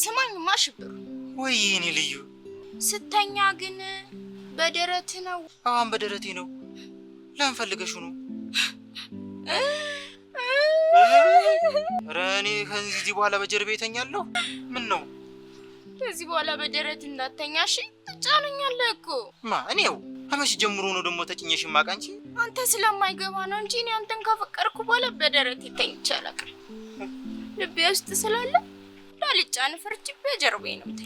ስማኝማ ሽብሩ ወይኔ ልዩ ስተኛ ግን በደረት ነው አሁን በደረቴ ነው ለምን ፈልገሽው ነው ረኔ ከዚህ በኋላ በጀርቤ ተኛለሁ ምን ነው ከዚህ በኋላ በደረት እንዳተኛሽ ትጫነኛለህ እኮ እኔው ከመቼ ጀምሮ ነው ደግሞ ተጭኘሽ ማቃንቺ አንተ ስለማይገባ ነው እንጂ እኔ አንተን ካፈቀርኩ በኋላ በደረት ተኝቻለሁ ልቤ ውስጥ ስላለ ዳልጫን ፍርጭ በጀርቤ ነው እንዴ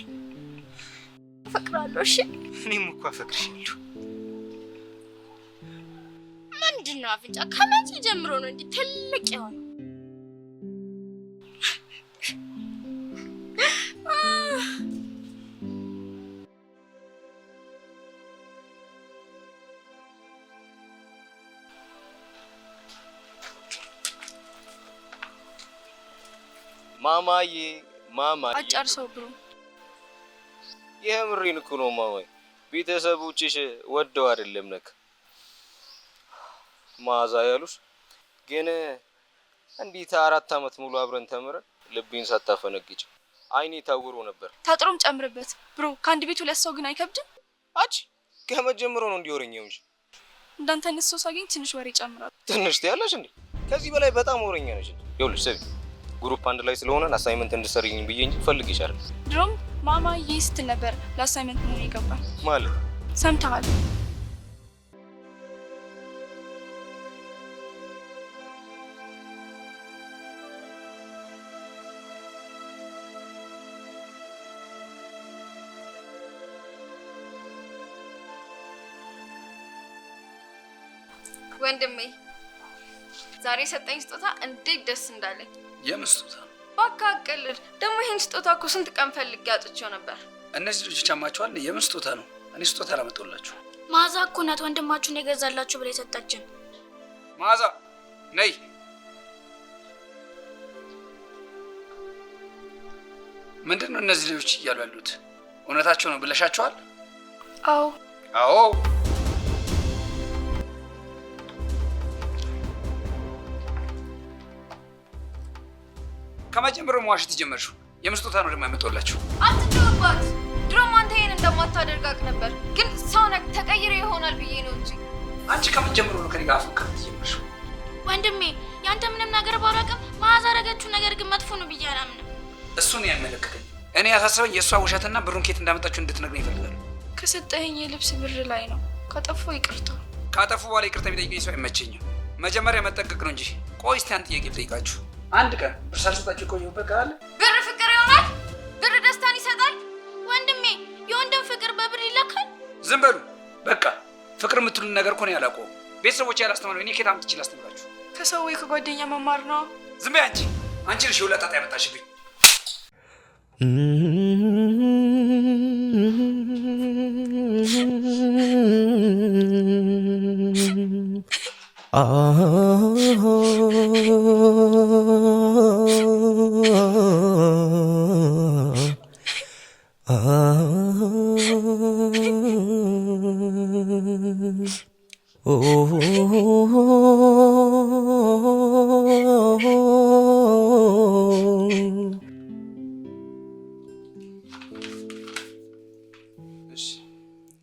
አፈቅራለሁ እሺ እኔም እኮ አፈቅርሻለሁ ምንድነው አፍንጫ ከመቼ ጀምሮ ነው እንዴ ትልቅ የሆነ ማማዬ አጫርሰው ብሩ የምሪን እኮ ነው ማማዬ ቤተሰቦችሽ ወደው አይደለም ነክ ማዛ ያሉሽ ግን እንዴት 4 አመት ሙሉ አብረን ተምረን ልቤን ሳታፈነግጭ አይኔ ታውሮ ነበር ታጥሮም ጨምርበት ብሩ ካንድ ቤቱ ለሰው ግን አይከብድም አጭ ከመጀመሩ ነው እንዲወረኛው እንጂ እንዳንተ ነሱ ሳገኝ ትንሽ ወሬ ጨምራለሁ ትንሽ ትያለሽ እንዴ ከዚህ በላይ በጣም ወሬኛ ነሽ ይኸውልሽ ሰቢ ግሩፕ አንድ ላይ ስለሆነ አሳይመንት እንድሰርኝ ብዬ እንጂ ፈልግሽ አይደል ድሮም ማማዬ ስትል ነበር ለአሳይመንት ምን ይገባል ማለት ሰምተሃል ወንድሜ ዛሬ ሰጠኝ ስጦታ እንዴት ደስ እንዳለኝ የምስጦታ ባካ ቀልል ደሞ ይሄን ስጦታ እኮ ስንት ቀን ፈልጌ አጥቼው ነበር እነዚህ ልጆች ቻማቸዋል የምስጦታ ነው እኔ ስጦታ አላመጣሁላችሁ ማዛ እኮ ናት ወንድማችሁን የገዛላችሁ ብለ የሰጣችን ማዛ ነይ ምንድነው እነዚህ ልጆች እያሉ ያሉት እውነታቸው ነው ብለሻቸዋል አዎ ከመጀመሩ መዋሸት ጀመርሽው የምስጦታ ነው ደግሞ ያመጣሁላችሁ አትደውባት ድሮም አንተ ይሄን እንደማታደርጋቅ ነበር ግን ሰው ነክ ተቀይረ ይሆናል ብዬ ነው እንጂ አንቺ ከመጀመሩ ነው ከኔ ጋር አፍቅር ትጀምርሽው ወንድሜ ያንተ ምንም ነገር ባላውቅም ማዛ ረገችው ነገር ግን መጥፎ ነው ብዬ አላምንም እሱን ያመለከተኝ እኔ ያሳሰበኝ የሷ ውሸትና ብሩን ኬት እንዳመጣችሁ እንድትነግረኝ ይፈልጋሉ ከሰጠኝ የልብስ ብር ላይ ነው ካጠፉ ይቅርታ ካጠፉ በኋላ ይቅርታ ቢጠይቀኝ ሰው አይመቸኝም መጀመሪያ መጠንቀቅ ነው እንጂ ቆይ እስቲ አንተ ጥያቄ ልጠይቃችሁ አንድ ቀን ብር ሳልሰጣችሁ ቆየሁበት ካለ ብር ፍቅር ይሆናል ብር ደስታን ይሰጣል ወንድሜ የወንድም ፍቅር በብር ይለካል ዝም በሉ በቃ ፍቅር የምትሉን ነገር እኮ ነው ያላውቀው ቤተሰቦች ያላስተማሩ እኔ ከታም ትችል አስተምራችሁ ከሰው ወይ ከጓደኛ መማር ነው ዝም በይ አንቺ ልሽ ሁለታት ያመጣሽብኝ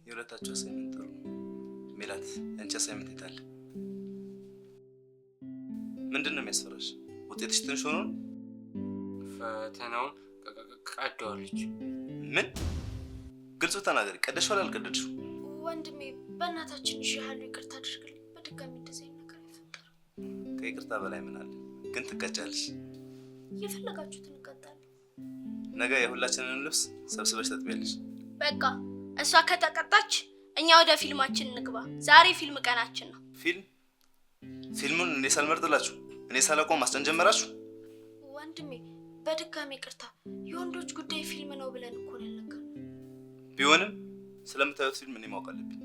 የሁለታችሁ አሳይመንት ጥሩ ሜላት አንቺ አሳይመንት ይታል ምንድነው የሚያስፈራሽ ውጤትሽ ትንሽ ሆኖ ፈተናውን ቀደዋለች ምን ግልጽ ተናገሪ ቀደሽው አልቀደድሽው ወንድሜ በእናታችን ይሻሉ ይቅርታ አድርግልኝ በድጋሚ እንደዚህ ነገር አይፈጠርም ከይቅርታ በላይ ምን አለ ግን ትቀጫለሽ የፈለጋችሁትን እንቀጣለን ነገ የሁላችንንም ልብስ ሰብስበሽ ተጥቢያለሽ በቃ እሷ ከተቀጣች እኛ ወደ ፊልማችን እንግባ ዛሬ ፊልም ቀናችን ነው ፊልሙን እንዴ ሳልመርጥላችሁ እኔ ሳላቆም ማስጨን ጀመራችሁ ወንድሜ በድጋሚ ይቅርታ የወንዶች ጉዳይ ፊልም ነው ብለን እኮ ነው ቢሆንም ስለምታዩት ፊልም እኔ ማወቅ አለብኝ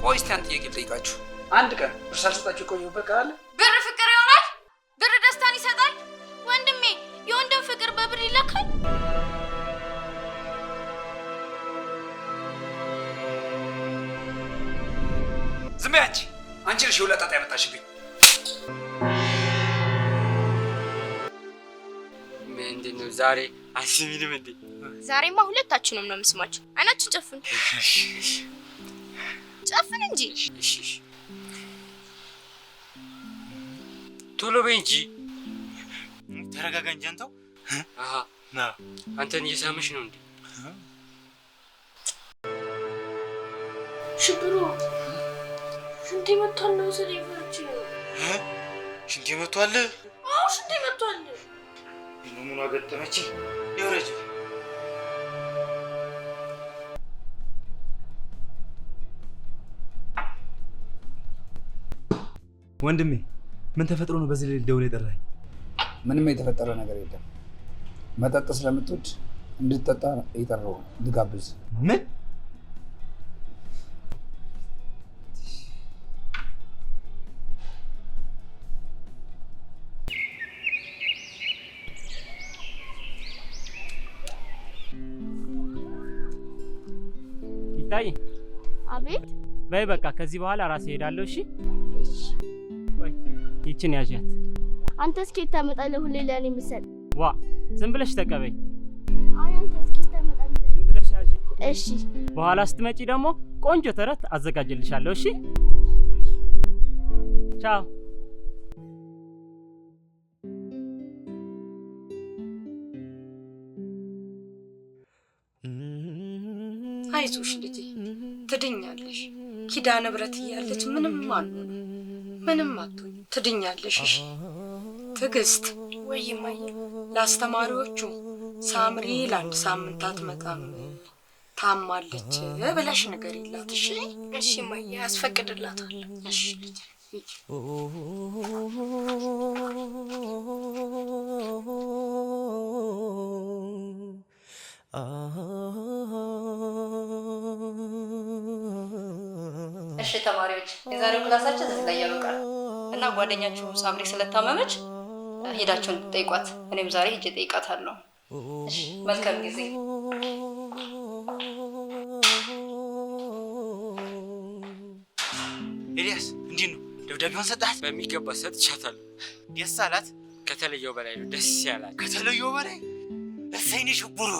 ቆይ እስቲ አንተ ጥያቄ ልጠይቃችሁ አንድ ቀን ብር ሳልሰጣችሁ ቆየሁበት ካለ ብር ፍቅር ይሆናል ብር ደስታን ይሰጣል ወንድሜ የወንድም ፍቅር በብር ይለካል በይ አንቺ ነሽ የሁለት ጣጣ ያመጣሽብኝ። ምንድነው ዛሬ አስሚልም እንዴ? ዛሬማ ሁለታችንም ነው የምስማቸው። አይናችን ጨፍን ጨፍን እንጂ። እሺ ቶሎ በይ እንጂ። ተረጋጋ እንጂ አንተው። አሃ ና አንተን እየሳመሽ ነው እንዴ? ሽብሩ ሽንቴ መቷል ነው ስለይፈርች ሽንቴ መቷል? አዎ ሽንቴ መቷል። ምኑን አገጠመች? ይወረጅ ወንድሜ ምን ተፈጥሮ ነው በዚህ ደውል የጠራኝ? ምንም የተፈጠረ ነገር የለም። መጠጥ ስለምትወድ እንድትጠጣ የጠራው ልጋብዝ። ምን? ይታይ አቤት። በይ በቃ ከዚህ በኋላ ራሴ ሄዳለሁ። እሺ ቆይ ይችን ያዣት። አንተ እስኪ ታመጣለህ ሁሌ ለኔ ምሰል። ዋ ዝም ብለሽ ተቀበይ። አይ አንተ እስኪ ታመጣለህ። ዝም ብለሽ ያዢ። እሺ በኋላ ስትመጪ ደግሞ ቆንጆ ተረት አዘጋጅልሻለሁ። እሺ ቻው። አይዞሽ ልጄ ትድኛለሽ። ኪዳነ ምህረት እያለች ምንም አልሆነ ምንም አትሆኝ ትድኛለሽ። እሺ ትዕግስት ወይ ማየ ለአስተማሪዎቹ ሳምሪ ለአንድ ሳምንት አትመጣም ታማለች ብለሽ ንገሪላት። እሺ እሺ ማየ ያስፈቅድላታል። እሺ ልጄ እሺ ተማሪዎች የዛሬው ክላሳችን እዚህ ላይ ያበቃል እና ጓደኛችሁ ሳምሪ ስለታመመች ሄዳችሁ እንድትጠይቋት እኔም ዛሬ ሄጄ እጠይቃታለሁ። እሺ መልካም ጊዜ። ኤልያስ እንዴት ነው? ደብዳቤውን ሰጣት? በሚገባ ሰጥቻታለሁ። ደስ አላት? ከተለየው በላይ ነው ደስ ያላት። ከተለየው በላይ እሰይኔ ሽቡሩ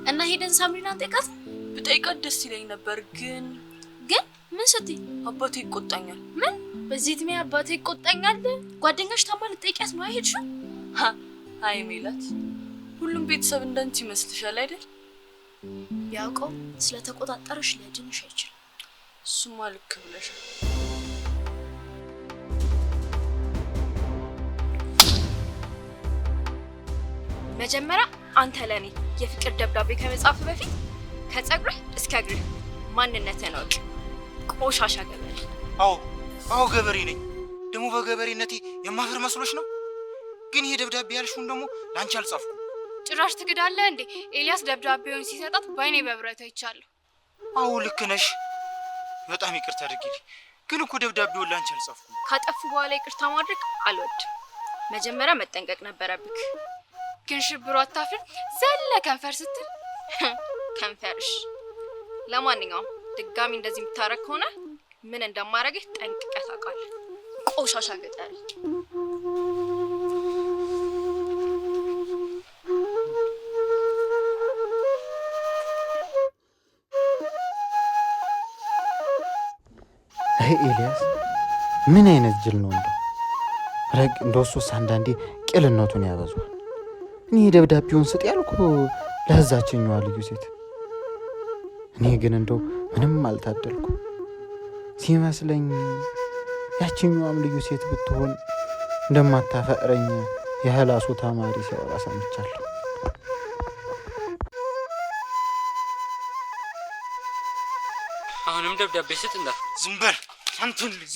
እና ሄደን ሳምሪናን ጠይቃት። ብጠይቃት ደስ ይለኝ ነበር ግን ምን ስትይ? አባቴ ይቆጣኛል። ምን? በዚህ እድሜ አባቴ ይቆጣኛል? ጓደኛሽ ታማ ልትጠይቂያት ነው አይሄድሽም? አይ ሜላት፣ ሁሉም ቤተሰብ እንዳንቺ ይመስልሻል አይደል? ያውቀው ስለተቆጣጠረሽ ሊያድንሽ አይችልም። እሱማ ልክ ብለሻል። መጀመሪያ አንተ ለኔ የፍቅር ደብዳቤ ከመጻፍ በፊት ከጸጉርህ እስከ እግርህ ማንነትህን አውቅ። ቆሻሻ ገበሬ። አዎ ገበሬ ነኝ። ደግሞ በገበሬነቴ የማፍር መስሎሽ ነው? ግን ይሄ ደብዳቤ ያልሽውን ደግሞ ላንቺ አልጻፍኩም። ጭራሽ ትግዳለህ እንዴ? ኤልያስ ደብዳቤውን ሲሰጣት ባይኔ በብረት አይቻለሁ። አዎ ልክ ነሽ። በጣም ይቅርታ አድርጊልኝ። ግን እኮ ደብዳቤውን ላንቺ አልጻፍኩም። ካጠፉ በኋላ ይቅርታ ማድረግ አልወድም። መጀመሪያ መጠንቀቅ ነበረብክ። ግን ሽብሩ አታፍር ዘለ ከንፈር ስትል ከንፈርሽ። ለማንኛውም ድጋሚ እንደዚህ የምታረግ ከሆነ ምን እንደማረግህ ጠንቅቀህ ታውቃለህ። ቆሻሻ ገጠር። ኤልያስ ምን አይነት ጅል ነው እንደው ረግ እንደውስ አንዳንዴ ቅልነቱን ያበዛል። እኔ ደብዳቤውን ስጥ ያልኩ ለዛችኛዋ ልዩ ሴት፣ እኔ ግን እንደው ምንም አልታደልኩ ሲመስለኝ ያችኛዋም ልዩ ሴት ብትሆን እንደማታፈቅረኝ የህላሱ ተማሪ ሲያወራ ሰምቻለሁ። አሁንም ደብዳቤ ስጥ እንዳ ዝም በል አንተን ልጅ።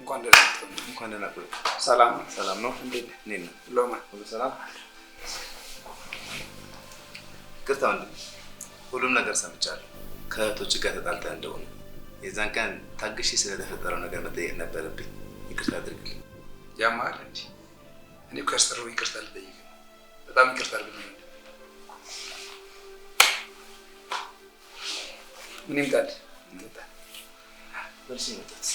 እንኳን ደህና መጣህ። እንኳን ደህና ቆይ። ሰላም ነው? ሰላም ነው። እንዴት ነህ? እኔ ነው ሎማ ሁሉ ሰላም። ይቅርታ ወንድም፣ ሁሉም ነገር ሰምቻለሁ። ከእህቶች ጋር ተጣልተህ እንደሆነ የዛን ቀን ታግሼ ስለተፈጠረው ነገር መጠየቅ ነበረብኝ። ይቅርታ አድርግልኝ። ያማል እንጂ እኔ እኮ ያስጠራሁህ ይቅርታ ልጠይቅህ ነው። በጣም ይቅርታ አድርግልኝ። ምን ይምጣል? በርሲ መጣት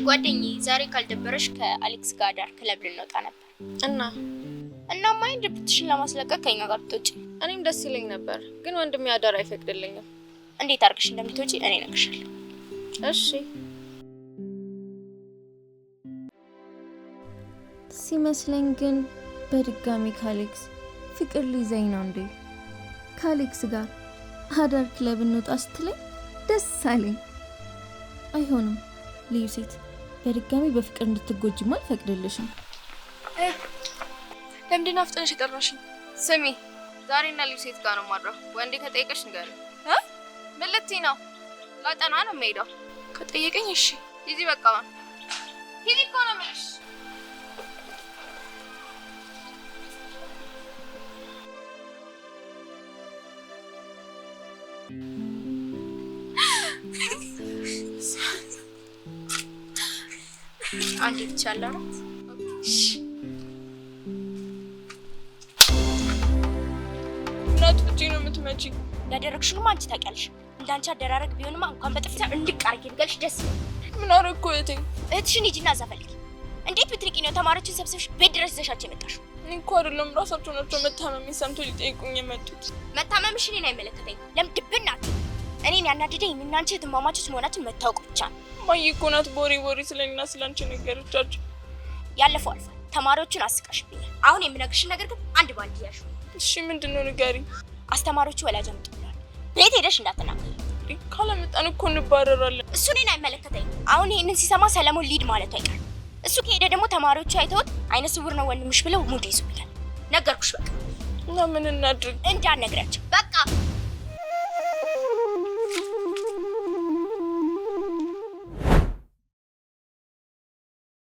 ጓደኛዬ ዛሬ ካልደበረሽ ከአሌክስ ጋር ዳር ክለብ ልንወጣ ነበር እናማ ድብትሽን ለማስለቀቅ ከኛ ጋር ብትወጪ እኔም ደስ ይለኝ ነበር፣ ግን ወንድሜ አዳር አይፈቅድልኝም። እንዴት አድርግሽ እንደምትወጪ እኔ እነግርሻለሁ። እሺ። ሲመስለኝ ግን በድጋሚ ከአሌክስ ፍቅር ሊይዘኝ ነው እንዴ? ከአሌክስ ጋር አዳር ክለብ እንውጣ ስትለኝ ደስ አለኝ። አይሆንም ልዩ ሴት፣ በድጋሚ በፍቅር እንድትጎጂማ አልፈቅድልሽም። ለምንድን አፍጥነሽ የጠራሽኝ? ስሚ፣ ዛሬና ልዩ ሴት ጋር ነው ማድረው። ወንዴ ከጠየቀሽ ንገሪው። ምን ልትይ ነው? ላጠና ነው የምሄደው። ከጠየቀኝ እሺ ሂጂ፣ በቃ ሂጂ እኮ ነው የምልሽ። አንዴ ብቻ አላራት። እናት ፍጪ ነው የምትመጪ። ያደረግሽውማ አንቺ ታውቂያለሽ። እንዳንቺ አደራረግ ቢሆንማ እንኳን በጥፊ እንድቅ አድርጌ ብገልሽ ደስ ይላል። ምን አደረኩ እህቴ? እህትሽን ሂጂና እዛ ፈልጊ። እንዴት ብትርቂ ነው ተማሪዎችን ሰብስበሽ ቤት ድረስ ይዘሻቸው የመጣሽው? እኔ እኮ አይደለም ራሳቸው ናቸው መታመሜን ሰምቶ ሊጠይቁኝ የመጡት። መታመምሽ እኔን አይመለከተኝም። ለምድብን ናት። እኔን ያናደደኝ እኔና አንቺ እህትማማቾች መሆናችን መታወቅ ብቻ ነው። ማዬ እኮ ናት በወሬ ስለኔና ስላንቺ ነገረቻቸው። ያለፈው አልፏል። ተማሪዎቹን አስቀሽብኛል። አሁን የምነግርሽን ነገር ግን አንድ ባንድ ያሹ። እሺ ምንድነው ንገሪኝ። አስተማሪዎቹ ወላጅ አምጡ ብለዋል። ቤት ሄደሽ እንዳትናገሪ። ካለመጣን እኮ እንባረራለን። እሱ እኔን አይመለከተኝም። አሁን ይሄንን ሲሰማ ሰለሞን ሊድ ማለቱ አይቀርም። እሱ ከሄደ ደግሞ ተማሪዎቹ አይተውት አይነ ስውር ነው ወንድምሽ ብለው ሙድ ይዙብኛል። ነገርኩሽ በቃ። እና ምን እናድርግ? እንዳትነግሪያቸው በቃ።